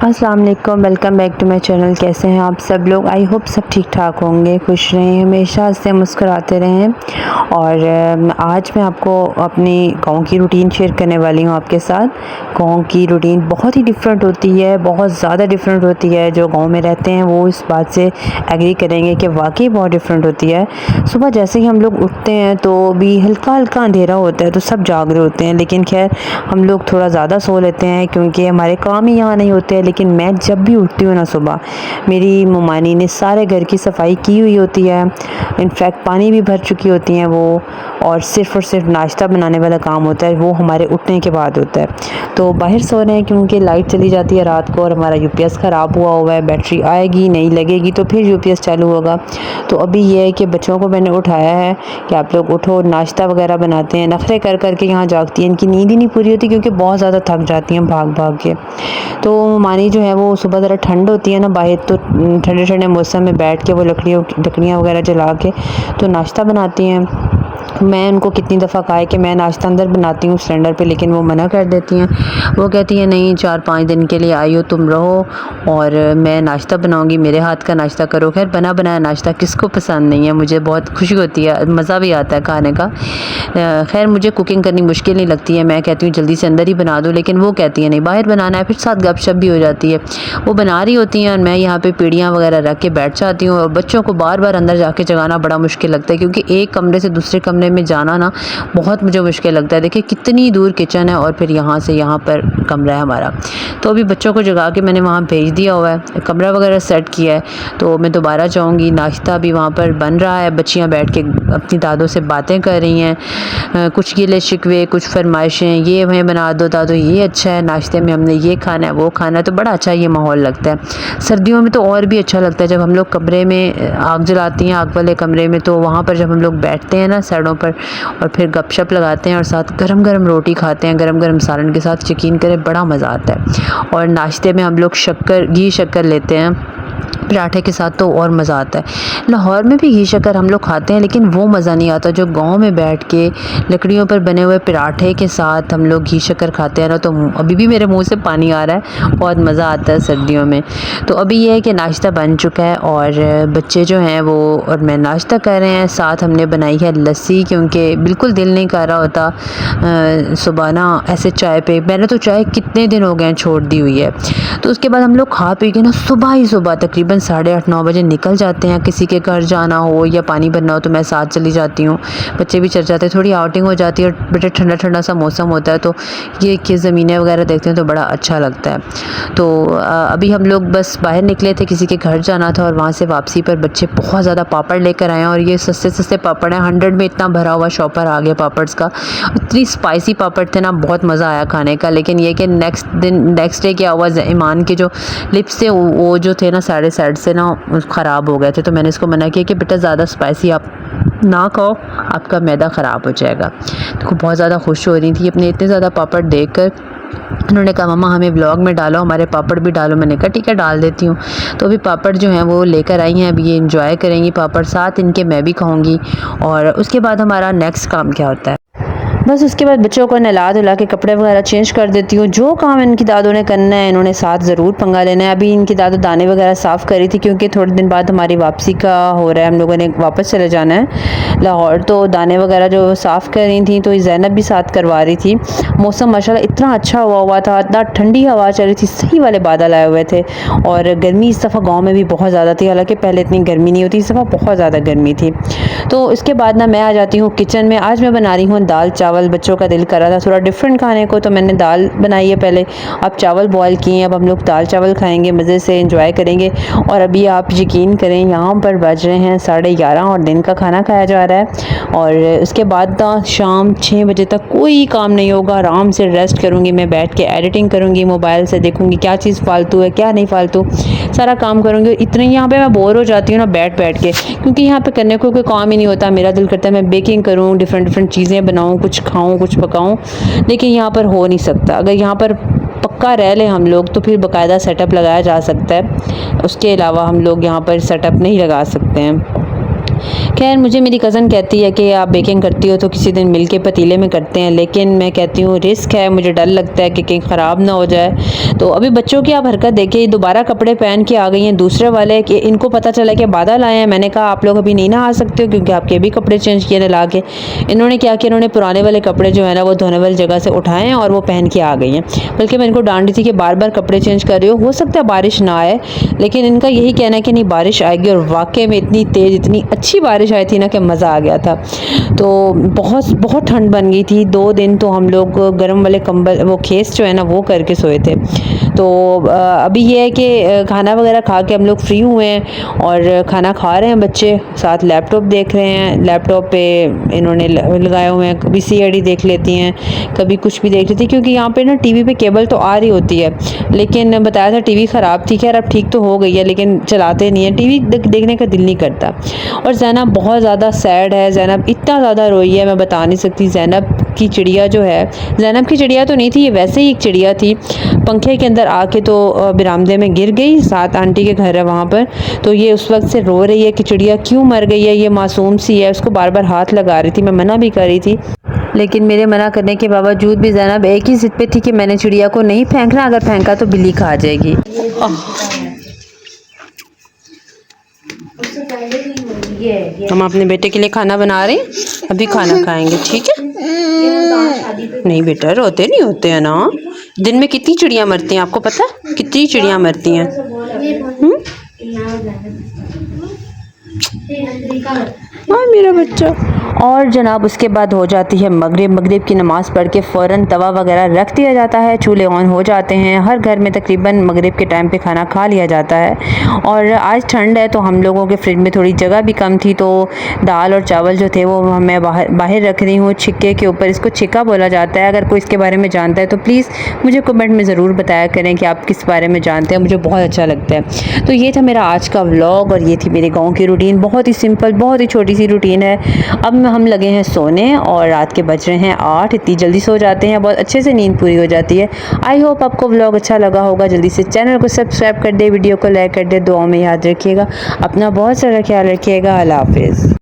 अस्सलाम वालेकुम, welcome back to my channel. कैसे हैं आप सब लोग? आई होप सब ठीक ठाक होंगे, खुश रहें, हमेशा हंसते मुस्कुराते रहें। और आज मैं आपको अपनी गाँव की रूटीन शेयर करने वाली हूँ आपके साथ। गाँव की रूटीन बहुत ही डिफरेंट होती है, बहुत ज़्यादा डिफरेंट होती है। जो गाँव में रहते हैं वो इस बात से एग्री करेंगे कि वाकई बहुत डिफरेंट होती है। सुबह जैसे ही हम लोग उठते हैं तो भी हल्का हल्का अंधेरा होता है, तो सब जाग रहे होते हैं, लेकिन खैर हम लोग थोड़ा ज़्यादा सो लेते हैं क्योंकि हमारे काम ही यहाँ नहीं होते हैं। लेकिन मैं जब भी उठती हूँ ना सुबह, मेरी मम्मानी ने सारे घर की सफाई की हुई होती है, इनफैक्ट पानी भी भर चुकी होती हैं वो, और सिर्फ नाश्ता बनाने वाला काम होता है वो हमारे उठने के बाद होता है। तो बाहर सो रहे हैं क्योंकि लाइट चली जाती है रात को और हमारा यूपीएस ख़राब हुआ है, बैटरी आएगी नहीं लगेगी तो फिर यूपीएस चालू होगा। तो अभी ये है कि बच्चों को मैंने उठाया है कि आप लोग उठो, नाश्ता वगैरह बनाते हैं। नखरे कर कर के यहाँ जागती हैं, इनकी नींद ही नहीं पूरी होती क्योंकि बहुत ज़्यादा थक जाती हैं भाग भाग के। तो मानी जो है वो सुबह ज़रा ठंड होती है ना बाहर, तो ठंडे ठंडे मौसम में बैठ के वो लकड़ियाँ वगैरह जला के तो नाश्ता बनाती हैं। मैं उनको कितनी दफ़ा कहा है कि मैं नाश्ता अंदर बनाती हूँ सिलेंडर पे, लेकिन वो मना कर देती हैं। वो कहती हैं नहीं, 4-5 दिन के लिए आई हो तुम, रहो और मैं नाश्ता बनाऊँगी, मेरे हाथ का नाश्ता करो। खैर बना बनाया नाश्ता किसको पसंद नहीं है, मुझे बहुत खुशी होती है, मज़ा भी आता है खाने का। खैर मुझे कुकिंग करनी मुश्किल नहीं लगती है, मैं कहती हूँ जल्दी से अंदर ही बना दो, लेकिन वो कहती हैं नहीं बाहर बनाना है, फिर साथ गपशप भी हो जाती है। वो बना रही होती हैं और मैं यहाँ पे पीढ़ियाँ वगैरह रख के बैठ जाती हूँ। और बच्चों को बार बार अंदर जाके जगाना बड़ा मुश्किल लगता है क्योंकि एक कमरे से दूसरे कमरे में जाना ना बहुत मुझे मुश्किल लगता है। देखिए कितनी दूर किचन है और फिर यहाँ से यहाँ पर कमरा है हमारा। तो अभी बच्चों को जगा के मैंने वहाँ भेज दिया हुआ है, कमरा वगैरह सेट किया है। तो मैं दोबारा जाऊँगी, नाश्ता भी वहाँ पर बन रहा है, बच्चियाँ बैठ के अपनी दादों से बातें कर रही हैं, कुछ गिले शिकवे, कुछ फरमाइशें, ये हमें बना दो दादो, ये अच्छा है, नाश्ते में हमने ये खाना है वो खाना है। तो बड़ा अच्छा ये माहौल लगता है। सर्दियों में तो और भी अच्छा लगता है जब हम लोग कमरे में आग जलाती हैं, आग वाले कमरे में, तो वहाँ पर जब हम लोग बैठते हैं ना साइडों पर और फिर गपशप लगाते हैं और साथ गरम गरम रोटी खाते हैं, गरम गरम सालन के साथ, यकीन करें बड़ा मज़ा आता है। और नाश्ते में हम लोग घी शक्कर लेते हैं पराठे के साथ, तो और मज़ा आता है। लाहौर में भी घी शक्कर हम लोग खाते हैं, लेकिन वो मज़ा नहीं आता जो गांव में बैठ के लकड़ियों पर बने हुए पराठे के साथ हम लोग घी शक्कर खाते हैं ना। तो अभी भी मेरे मुंह से पानी आ रहा है, बहुत मज़ा आता है सर्दियों में। तो अभी ये है कि नाश्ता बन चुका है और बच्चे जो हैं वो और मैं नाश्ता कर रहे हैं। साथ हमने बनाई है लस्सी क्योंकि बिल्कुल दिल नहीं कर रहा होता सुबह ना ऐसे चाय पे। मैंने तो चाय कितने दिन हो गए हैं छोड़ दी हुई है। तो उसके बाद हम लोग खा पी के ना सुबह ही सुबह तकरीबन 8:30-9 बजे निकल जाते हैं। किसी के घर जाना हो या पानी भरना हो तो मैं साथ चली जाती हूँ, बच्चे भी चल जाते हैं, थोड़ी आउटिंग हो जाती है और बेटा ठंडा ठंडा सा मौसम होता है तो ये कि ज़मीनें वगैरह देखते हैं तो बड़ा अच्छा लगता है। तो अभी हम लोग बस बाहर निकले थे, किसी के घर जाना था और वहाँ से वापसी पर बच्चे बहुत ज़्यादा पापड़ लेकर आए हैं और ये सस्ते सस्ते पापड़ हैं। 100 में इतना भरा हुआ शॉपर आ गया पापड़ का, इतनी स्पाइसी पापड़ थे ना, बहुत मज़ा आया खाने का। लेकिन ये कि नेक्स्ट डे क्या हुआ, ईमान के जो लिप्स थे वो जो थे ना साइड से ना ख़राब हो गए थे। तो मैंने इसको मना किया कि बेटा ज़्यादा स्पाइसी आप ना खाओ, आपका मैदा ख़राब हो जाएगा। तो बहुत ज़्यादा खुश हो रही थी अपने इतने ज़्यादा पापड़ देखकर। उन्होंने कहा मम्मा हमें ब्लॉग में डालो, हमारे पापड़ भी डालो। मैंने कहा ठीक है डाल देती हूँ। तो अभी पापड़ जो हैं वो लेकर आई हैं, अभी ये एंजॉय करेंगी पापड़, साथ इनके मैं भी खाऊंगी। और उसके बाद हमारा नेक्स्ट काम क्या होता है, बस उसके बाद बच्चों को नहला धुला के कपड़े वगैरह चेंज कर देती हूँ। जो काम इनकी दादों ने करना है इन्होंने साथ ज़रूर पंगा लेना है। अभी इनकी दादो दाने वगैरह साफ़ करी थी क्योंकि थोड़े दिन बाद हमारी वापसी का हो रहा है, हम लोगों ने वापस चले जाना है लाहौर। तो दाने वगैरह जो साफ़ कर रही थी तो ज़ैनब भी साथ करवा रही थी। मौसम माशाल्लाह इतना अच्छा हुआ था, इतना ठंडी हवा चल रही थी, सही वाले बादल आए हुए थे। और गर्मी इस दफ़ा गाँव में भी बहुत ज़्यादा थी, हालाँकि पहले इतनी गर्मी नहीं होती, इस दफ़ा बहुत ज़्यादा गर्मी थी। तो इसके बाद ना मैं आ जाती हूँ किचन में। आज मैं बना रही हूँ दाल चावल। बच्चों का दिल कर रहा था थोड़ा डिफरेंट खाने को तो मैंने दाल बनाई है पहले, अब चावल बॉयल किए हैं, अब हम लोग दाल चावल खाएंगे, मज़े से एंजॉय करेंगे। और अभी आप यकीन करें यहाँ पर बज रहे हैं 11:30 और दिन का खाना खाया जा रहा है। और उसके बाद शाम 6 बजे तक कोई काम नहीं होगा, आराम से रेस्ट करूँगी मैं, बैठ के एडिटिंग करूँगी, मोबाइल से देखूँगी क्या चीज़ फालतू है क्या नहीं फालतू, सारा काम करूँगी। इतने यहाँ पे मैं बोर हो जाती हूँ ना बैठ के, क्योंकि यहाँ पे करने को कोई काम ही नहीं होता। मेरा दिल करता है मैं बेकिंग करूँ, डिफरेंट चीज़ें बनाऊँ, कुछ खाऊँ कुछ पकाऊँ, लेकिन यहाँ पर हो नहीं सकता। अगर यहाँ पर पक्का रह लें हम लोग तो फिर बाकायदा सेटअप लगाया जा सकता है, उसके अलावा हम लोग यहाँ पर सेटअप नहीं लगा सकते हैं। खैर मुझे मेरी कज़न कहती है कि आप बेकिंग करती हो तो किसी दिन मिल के पतीले में करते हैं, लेकिन मैं कहती हूँ रिस्क है, मुझे डर लगता है कि कहीं ख़राब ना हो जाए। तो अभी बच्चों की आप हरकत देखिए, दोबारा कपड़े पहन के आ गई हैं दूसरे वाले, कि इनको पता चला कि बादल आए हैं। मैंने कहा आप लोग अभी नहीं नहा सकते हो क्योंकि आपके भी कपड़े चेंज किए नला के। इन्होंने क्या किया, इन्होंने पुराने वाले कपड़े जो है ना वो धोने वाली जगह से उठाए हैं और वो पहन के आ गई हैं। बल्कि मैं इनको डांट रही थी कि बार बार कपड़े चेंज कर रही हो सकता है बारिश ना आए, लेकिन इनका यही कहना है कि नहीं बारिश आएगी, और वाकई में इतनी तेज़ इतनी अच्छी बारिश आई थी ना कि मज़ा आ गया था। तो बहुत बहुत ठंड बन गई थी। 2 दिन तो हम लोग गर्म वाले कंबल वो खेस जो है ना वो करके सोए थे। तो अभी ये है कि खाना वगैरह खा के हम लोग फ्री हुए हैं और खाना खा रहे हैं, बच्चे साथ लैपटॉप देख रहे हैं। लैपटॉप पे इन्होंने लगाए हुए हैं, कभी सीआईडी देख लेती हैं, कभी कुछ भी देख लेती हैं, क्योंकि यहाँ पे ना टीवी पे केबल तो आ रही होती है, लेकिन बताया था टीवी ख़राब थी। खैर अब ठीक तो हो गई है, लेकिन चलाते नहीं है, टीवी देखने का दिल नहीं करता। और ज़ैनब बहुत ज़्यादा सैड है, ज़ैनब इतना ज़्यादा रोई है मैं बता नहीं सकती। ज़ैनब की चिड़िया जो है, ज़ैनब की चिड़िया तो नहीं थी ये, वैसे ही एक चिड़िया थी, पंखे के अंदर आके तो बरामदे में गिर गई, साथ आंटी के घर है वहाँ पर। तो ये उस वक्त से रो रही है कि चिड़िया क्यों मर गई है, ये मासूम सी है। उसको बार बार हाथ लगा रही थी, मैं मना भी कर रही थी, लेकिन मेरे मना करने के बावजूद भी ज़ैनब एक ही ज़िद पे थी कि मैंने चिड़िया को नहीं फेंकना, अगर फेंका तो बिल्ली खा जाएगी। हम अपने बेटे के लिए खाना बना रहे हैं, अभी खाना खाएंगे, ठीक है? नहीं बेटा रोते नहीं होते हैं ना। दिन में कितनी चिड़िया मरती हैं आपको पता है? कितनी चिड़िया मरती हैं? हाँ मेरा बच्चा। और जनाब उसके बाद हो जाती है मगरिब। मगरिब की नमाज़ पढ़ के फ़ौरन तवा वगैरह रख दिया जाता है, चूल्हे ऑन हो जाते हैं। हर घर में तकरीबन मगरिब के टाइम पे खाना खा लिया जाता है। और आज ठंड है तो हम लोगों के फ्रिज में थोड़ी जगह भी कम थी, तो दाल और चावल जो थे वो मैं बाहर रख रही हूँ छिक्के के ऊपर। इसको छिक्का बोला जाता है। अगर कोई इसके बारे में जानता है तो प्लीज़ मुझे कमेंट में ज़रूर बताया करें कि आप किस बारे में जानते हैं, मुझे बहुत अच्छा लगता है। तो ये था मेरा आज का व्लॉग और ये थी मेरे गाँव की रूटीन। बहुत ही सिंपल, बहुत ही छोटी सी रूटीन है। अब हम लगे हैं सोने और रात के बज रहे हैं 8। इतनी जल्दी सो जाते हैं, बहुत अच्छे से नींद पूरी हो जाती है। आई होप आपको व्लॉग अच्छा लगा होगा। जल्दी से चैनल को सब्सक्राइब कर दे, वीडियो को लाइक कर दे, दुआ में याद रखिएगा। अपना बहुत सारा ख्याल रखिएगा। अल्लाह हाफिज़।